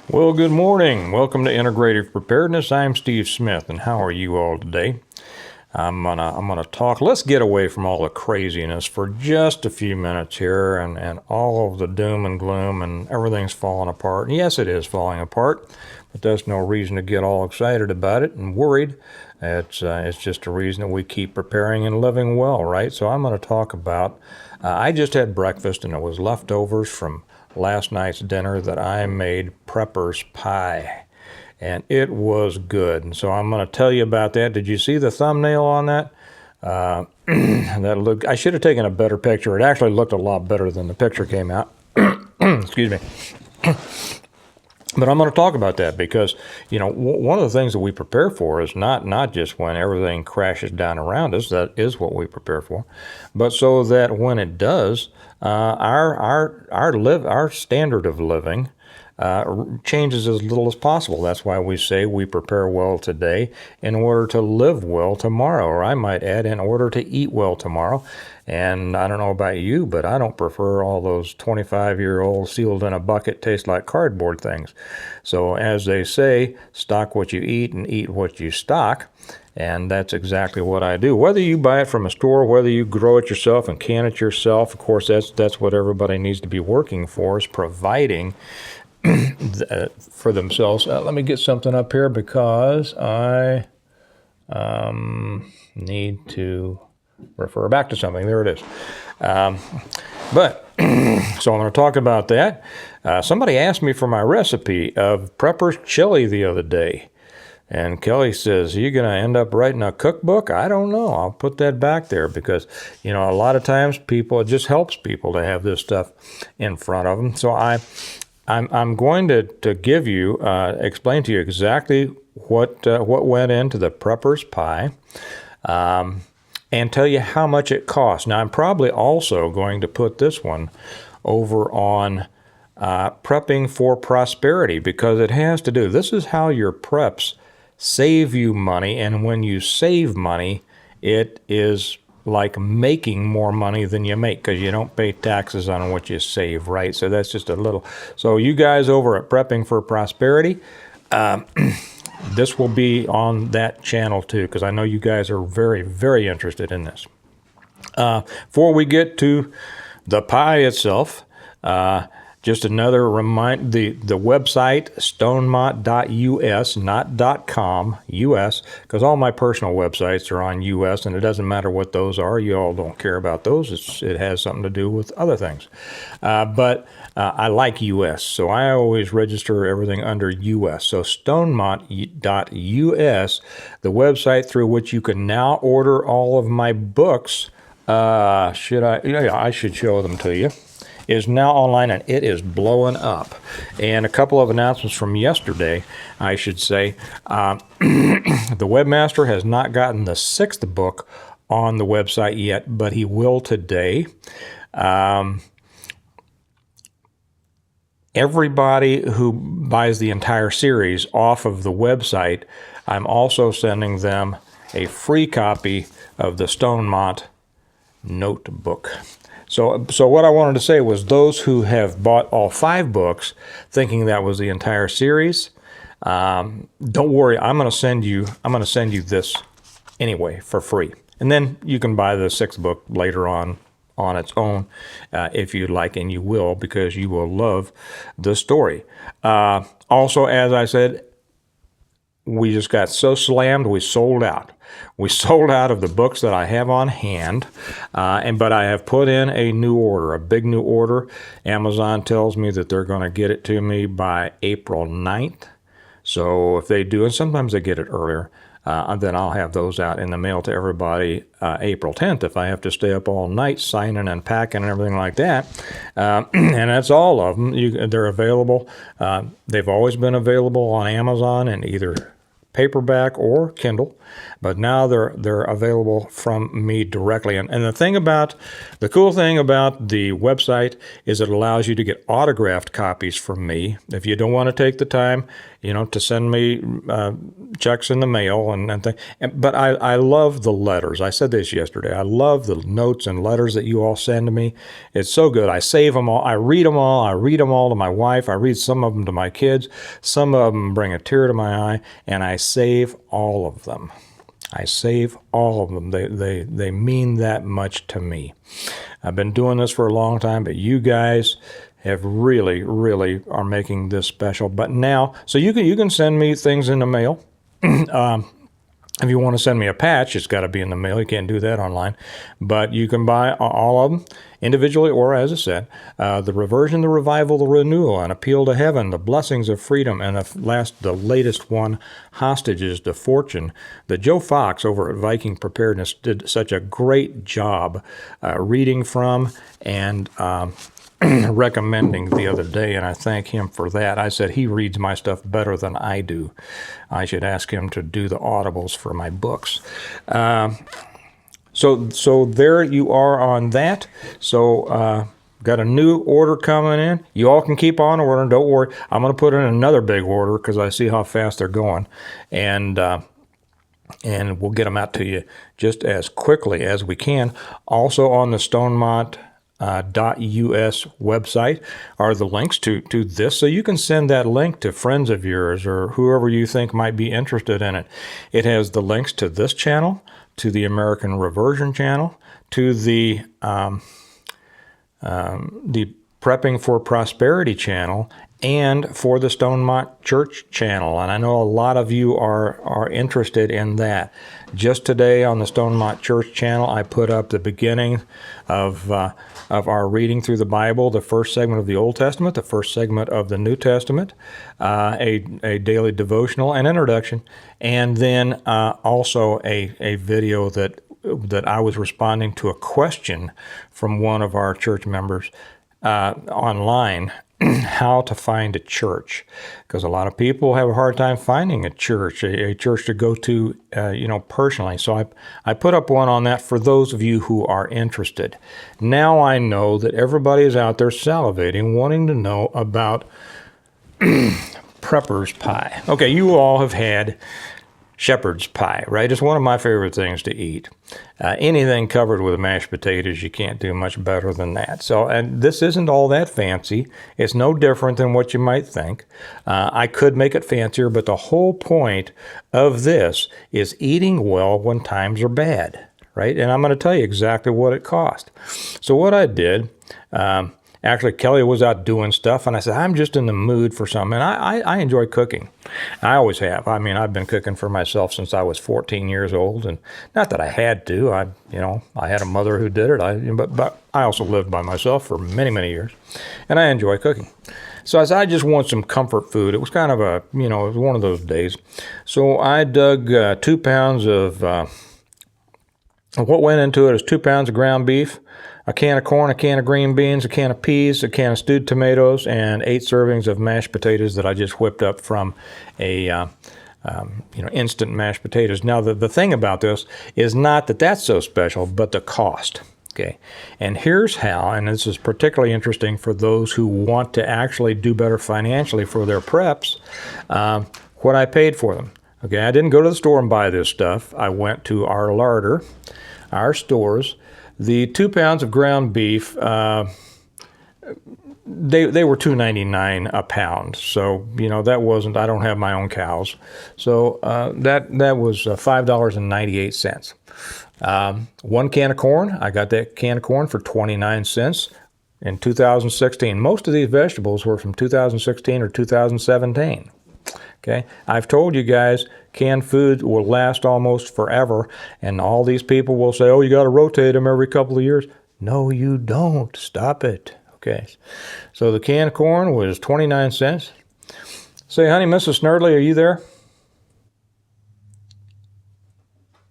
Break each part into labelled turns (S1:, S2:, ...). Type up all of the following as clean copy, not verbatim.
S1: Well, good morning. Welcome to Integrative Preparedness. I'm Steve Smith, and how are you all today? I'm gonna talk. Let's get away from all the craziness for just a few minutes here, and all of the doom and gloom, and everything's falling apart. And yes, it is falling apart, but that's no reason to get all excited about it and worried. It's just a reason that we keep preparing and living well, right? So I'm going to talk about. I just had breakfast, and it was leftovers from last night's dinner that I made prepper's pie, and it was good. And so I'm going to tell you about that. Did you see the thumbnail on that? That looked. I should have taken a better picture. It actually looked a lot better than the picture came out. Excuse me. But I'm going to talk about that because, you know, one of the things that we prepare for is not just when everything crashes down around us. That is what we prepare for, but so that when it does, our standard of living changes as little as possible. That's why we say we prepare well today in order to live well tomorrow, or I might add, in order to eat well tomorrow. And I don't know about you, but I don't prefer all those 25-year-old sealed in a bucket, taste like cardboard things. So as they say, stock what you eat and eat what you stock. And that's exactly what I do. Whether you buy it from a store, whether you grow it yourself and can it yourself, of course, that's what everybody needs to be working for, is providing for themselves. Let me get something up here because I need to refer back to something. There it is. But so I'm going to talk about that. Somebody asked me for my recipe of Prepper's chili the other day. And Kelly says, "Are you going to end up writing a cookbook?" I don't know. I'll put that back there because, you know, a lot of times it just helps people to have this stuff in front of them. So I'm going to give you, explain to you exactly what went into the Prepper's pie, and tell you how much it costs. Now, I'm probably also going to put this one over on prepping for prosperity because it has to do. This is how your preps save you money, and when you save money, it is like making more money than you make because you don't pay taxes on what you save, right? So that's just a little. So you guys over at Prepping for Prosperity, this will be on that channel too because I know you guys are very, very interested in this. Before we get to the pie itself, just another reminder, the website, stonemont.us, not .com, US, because all my personal websites are on US, and it doesn't matter what those are. You all don't care about those. It has something to do with other things. But I like US, so I always register everything under US. So stonemont.us, the website through which you can now order all of my books. I should show them to you. Is now online, and it is blowing up. And a couple of announcements from yesterday, I should say. The webmaster has not gotten the 6th book on the website yet, but he will today. Everybody who buys the entire series off of the website, I'm also sending them a free copy of the Stonemont notebook. So what I wanted to say was those who have bought all 5 books thinking that was the entire series, don't worry, I'm going to send you this anyway for free. And then you can buy the 6th book later on its own if you'd like, and you will, because you will love the story. Also, as I said, we just got so slammed, we sold out. We sold out of the books that I have on hand, but I have put in a new order, a big new order. Amazon tells me that they're going to get it to me by April 9th. So if they do, and sometimes they get it earlier, then I'll have those out in the mail to everybody April 10th if I have to stay up all night signing and packing and everything like that. And that's all of them. They're available. They've always been available on Amazon in either paperback or Kindle, but now they're available from me directly. And the cool thing about the website is it allows you to get autographed copies from me if you don't want to take the time, to send me checks in the mail and things. But I love the letters. I said this yesterday. I love the notes and letters that you all send to me. It's so good. I save them all. I read them all. I read them all to my wife. I read some of them to my kids. Some of them bring a tear to my eye, and I save all of them. I save all of them. They mean that much to me. I've been doing this for a long time, but you guys have really are making this special. But now, so you can send me things in the mail. If you want to send me a patch, it's got to be in the mail. You can't do that online. But you can buy all of them individually or, as I said, the Reversion, the Revival, the Renewal, An Appeal to Heaven, the Blessings of Freedom, and the latest one, Hostages to Fortune. The Joe Fox over at Viking Preparedness did such a great job reading from and recommending the other day, and I thank him for that. I said he reads my stuff better than I do. I should ask him to do the audibles for my books. So there you are on that. So got a new order coming in. You all can keep on ordering. Don't worry. I'm going to put in another big order because I see how fast they're going, and we'll get them out to you just as quickly as we can. Also on the Stonemont .us website are the links to this, so you can send that link to friends of yours or whoever you think might be interested in it. It has the links to this channel, to the American Reversion channel, to the Prepping for Prosperity channel, and for the Stonemont Church channel. And I know a lot of you are interested in that. Just today on the Stonemont Church channel, I put up the beginning of our reading through the Bible, the first segment of the Old Testament, the first segment of the New Testament, a daily devotional and introduction, and then also a video that I was responding to a question from one of our church members online, how to find a church, because a lot of people have a hard time finding a church to go to, personally. So I put up one on that for those of you who are interested. Now I know that everybody is out there salivating, wanting to know about prepper's pie. Okay, you all have had shepherd's pie, right? It's one of my favorite things to eat. Anything covered with mashed potatoes, you can't do much better than that. So, and this isn't all that fancy. It's no different than what you might think. I could make it fancier, but the whole point of this is eating well when times are bad, right? And I'm going to tell you exactly what it cost. So what I did, actually, Kelly was out doing stuff, and I said, I'm just in the mood for something. And I enjoy cooking. I always have. I mean, I've been cooking for myself since I was 14 years old, and not that I had to. I had a mother who did it. But I also lived by myself for many, many years, and I enjoy cooking. So I said, I just want some comfort food. It was kind of it was one of those days. So I dug 2 pounds of, what went into it is 2 pounds of ground beef, a can of corn, a can of green beans, a can of peas, a can of stewed tomatoes, and 8 servings of mashed potatoes that I just whipped up from a instant mashed potatoes. Now, the thing about this is not that that's so special, but the cost. Okay, and here's how, and this is particularly interesting for those who want to actually do better financially for their preps, what I paid for them. Okay, I didn't go to the store and buy this stuff. I went to our larder, our stores. The 2 pounds of ground beef, they were $2.99 a pound. So, that wasn't, I don't have my own cows. So that was $5.98. 1 can of corn, I got that can of corn for 29 cents in 2016. Most of these vegetables were from 2016 or 2017. Okay, I've told you guys canned food will last almost forever, and all these people will say, oh, you got to rotate them every couple of years. No, you don't. Stop it. Okay, so the can of corn was 29 cents. Say, honey, Mrs. Snerdley, are you there?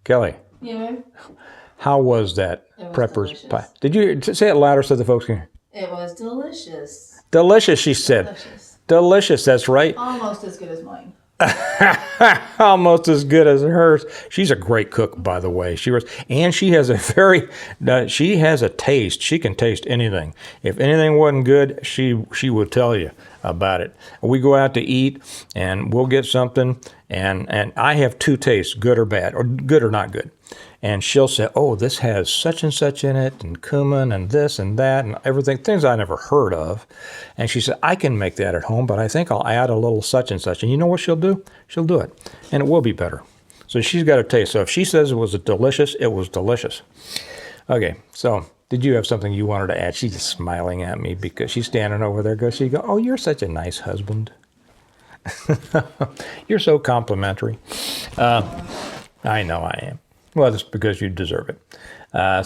S1: Kelly.
S2: Yeah.
S1: How was that prepper's
S2: delicious.
S1: pie? Did you say it louder so the folks can hear?
S2: It was delicious.
S1: Delicious, she said.
S2: Delicious.
S1: Delicious, that's right.
S2: Almost as good as mine.
S1: Almost as good as hers. She's a great cook, by the way. And she has she has a taste. She can taste anything. If anything wasn't good, she would tell you about it. We go out to eat, and we'll get something, and I have two tastes, good or bad, or good or not good. And she'll say, oh, this has such and such in it, and cumin, and this and that, and everything, things I never heard of. And she said, I can make that at home, but I think I'll add a little such and such. And you know what she'll do? She'll do it, and it will be better. So she's got a taste. So if she says it was delicious, it was delicious. Okay, so did you have something you wanted to add? She's just smiling at me because she's standing over there. She goes, oh, you're such a nice husband. You're so complimentary. I know I am. Well, that's because you deserve it.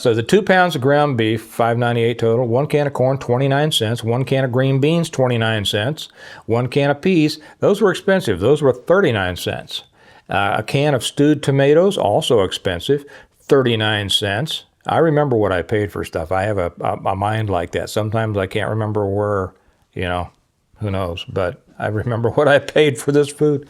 S1: So the 2 pounds of ground beef, $5.98 total. 1 can of corn, 29 cents. 1 can of green beans, 29 cents. 1 can of peas. Those were expensive. Those were 39 cents. A can of stewed tomatoes, also expensive, 39 cents. I remember what I paid for stuff. I have a mind like that. Sometimes I can't remember where, who knows. But I remember what I paid for this food.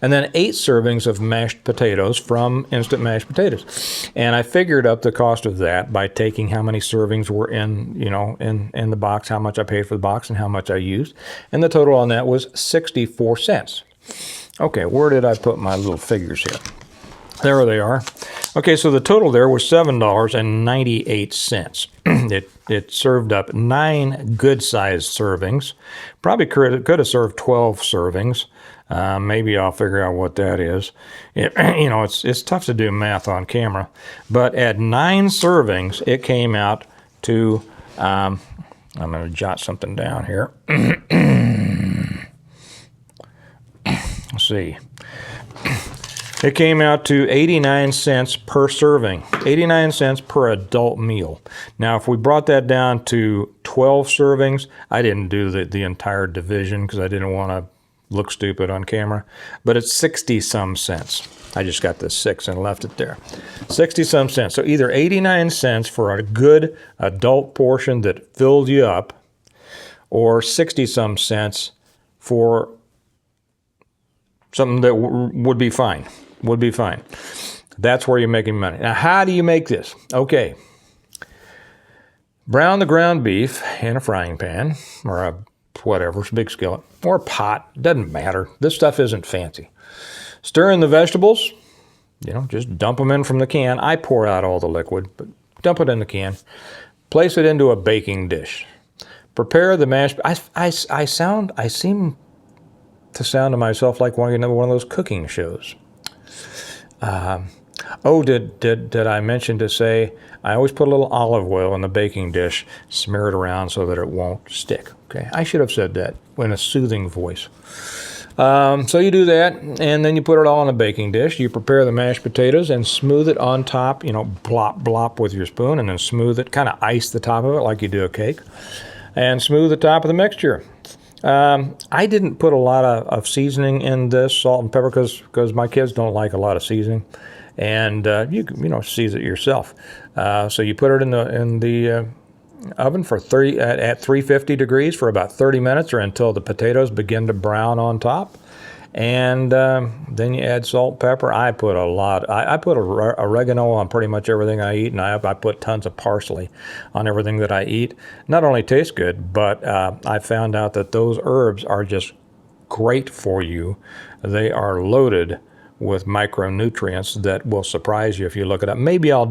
S1: And then 8 servings of mashed potatoes from Instant Mashed Potatoes. And I figured up the cost of that by taking how many servings were in the box, how much I paid for the box, and how much I used. And the total on that was 64 cents. Okay, where did I put my little figures here? There they are. Okay, so the total there was $7.98. It served up 9 good-sized servings. Probably could have served 12 servings. Maybe I'll figure out what that is. It's tough to do math on camera. But at 9 servings, it came out to, I'm going to jot something down here. Let's see. It came out to 89 cents per serving, 89 cents per adult meal. Now, if we brought that down to 12 servings, I didn't do the entire division because I didn't want to look stupid on camera, but it's 60-some cents. I just got the 6 and left it there. 60-some cents. So either 89 cents for a good adult portion that filled you up, or 60-some cents for something that would be fine. Would be fine. That's where you're making money. Now, how do you make this? Okay. Brown the ground beef in a frying pan, or a big skillet, or a pot. Doesn't matter. This stuff isn't fancy. Stir in the vegetables. Just dump them in from the can. I pour out all the liquid, but dump it in the can. Place it into a baking dish. Prepare the mashed. I seem to sound to myself like one of those cooking shows. Did I mention to say I always put a little olive oil in the baking dish, smear it around so that it won't stick. Okay, I should have said that in a soothing voice. So you do that, and then you put it all in a baking dish. You prepare the mashed potatoes and smooth it on top, blop, blop with your spoon, and then smooth it, kind of ice the top of it like you do a cake, and smooth the top of the mixture. I didn't put a lot of seasoning in this, salt and pepper, because my kids don't like a lot of seasoning, and you season it yourself. So you put it in the oven for at 350 degrees for about 30 minutes, or until the potatoes begin to brown on top, and then you add salt, pepper. I put a lot. I put oregano on pretty much everything I eat, and I put tons of parsley on everything that I eat. Not only tastes good, but I found out that those herbs are just great for you. They are loaded with micronutrients that will surprise you if you look it up. Maybe I'll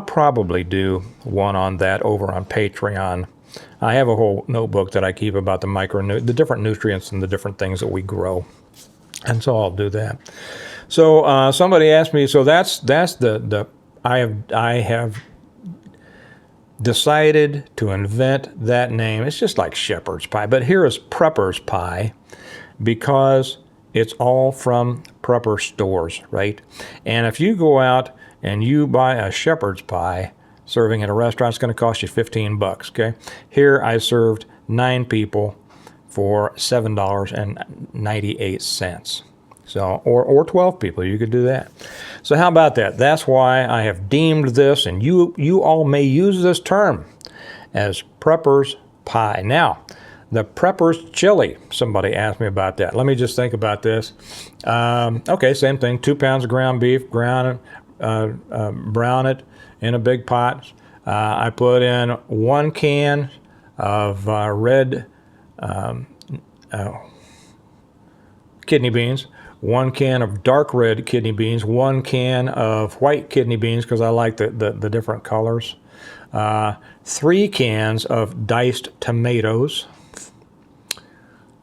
S1: probably do one on that over on Patreon. I have a whole notebook that I keep about the different nutrients and the different things that we grow, and so I'll do that. So somebody asked me. So that's I have decided to invent that name. It's just like shepherd's pie, but here is prepper's pie, because it's all from prepper stores, right? And if you go out and you buy a shepherd's pie serving at a restaurant, it's going to cost you $15, okay? Here I served 9 people for $7.98. So, or 12 people, you could do that. So how about that? That's why I have deemed this, and you all may use this term as prepper's pie. Now, the Prepper's chili. Somebody asked me about that. Let me just think about this. Okay, same thing. 2 pounds of ground beef, brown it in a big pot. I put in 1 can of red kidney beans, 1 can of dark red kidney beans, 1 can of white kidney beans because I like the different colors, 3 cans of diced tomatoes.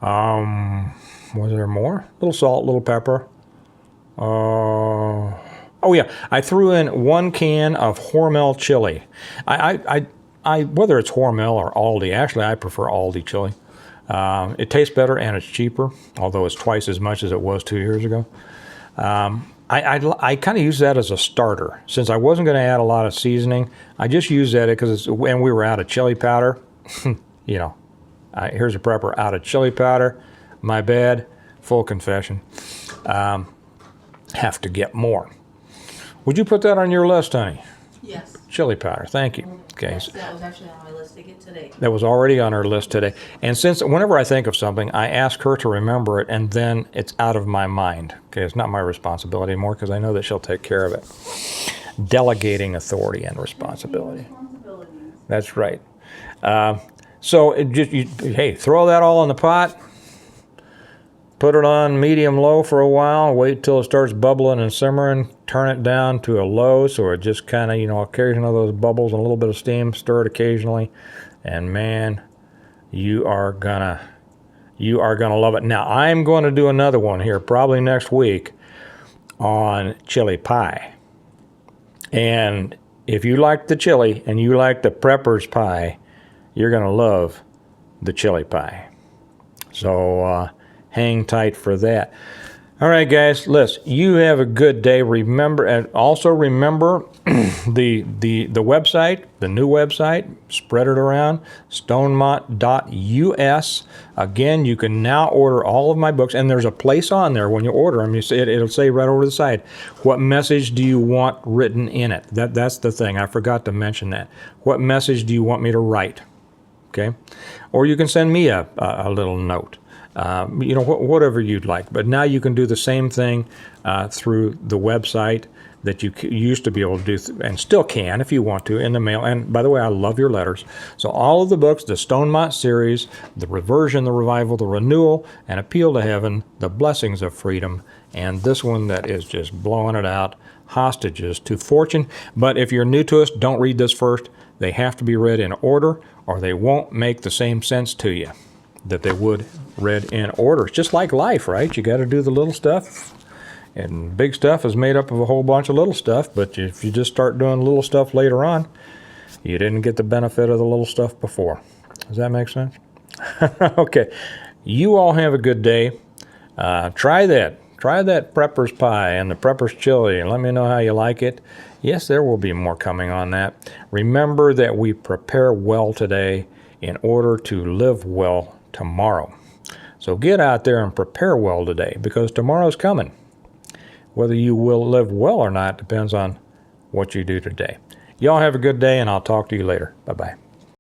S1: Was there more? A little salt, a little pepper. Oh yeah, I threw in 1 can of Hormel chili. I whether it's Hormel or Aldi, actually I prefer Aldi chili. It tastes better and it's cheaper, although it's twice as much as it was 2 years ago. I kind of use that as a starter. Since I wasn't going to add a lot of seasoning, I just used that because when we were out of chili powder. You know, here's a Prepper out of chili powder. My bad, full confession. Have to get more. Would you put that on your list, honey?
S2: Yes.
S1: Chili powder, thank you. Okay.
S2: Yes, that was actually on my list to get today.
S1: That was already on her list today. And since whenever I think of something, I ask her to remember it, and then it's out of my mind. Okay, it's not my responsibility anymore because I know that she'll take care of it. Delegating authority and responsibility. That's right. So hey, throw that all in the pot. Put it on medium-low for a while. Wait till it starts bubbling and simmering. Turn it down to a low so it just kind of, occasional those bubbles and a little bit of steam. Stir it occasionally. And man, you are gonna love it. Now, I'm going to do another one here probably next week on chili pie. And if you like the chili and you like the Prepper's pie, you're going to love the chili pie. So, hang tight for that. All right, guys, listen, you have a good day. Remember, and also remember the website, the new website, spread it around, stonemont.us. Again, you can now order all of my books, and there's a place on there when you order them. It'll say right over the side, what message do you want written in it? That's the thing. I forgot to mention that. What message do you want me to write? Okay? Or you can send me a little note. Whatever you'd like. But now you can do the same thing through the website that you used to be able to do, and still can if you want to, in the mail. And by the way, I love your letters. So all of the books, the Stonemont series, the Reversion, the Revival, the Renewal, and Appeal to Heaven, the Blessings of Freedom, and this one that is just blowing it out, Hostages to Fortune. But if you're new to us, don't read this first. They have to be read in order, or they won't make the same sense to you that they would read in order. It's just like life, right? You got to do the little stuff, and big stuff is made up of a whole bunch of little stuff. But if you just start doing little stuff later on, you didn't get the benefit of the little stuff before. Does that make sense? Okay. You all have a good day. Try that. Try that Prepper's pie and the Prepper's chili, and let me know how you like it. Yes, there will be more coming on that. Remember that we prepare well today in order to live well tomorrow. So get out there and prepare well today, because tomorrow's coming. Whether you will live well or not depends on what you do today. Y'all have a good day, and I'll talk to you later. Bye-bye.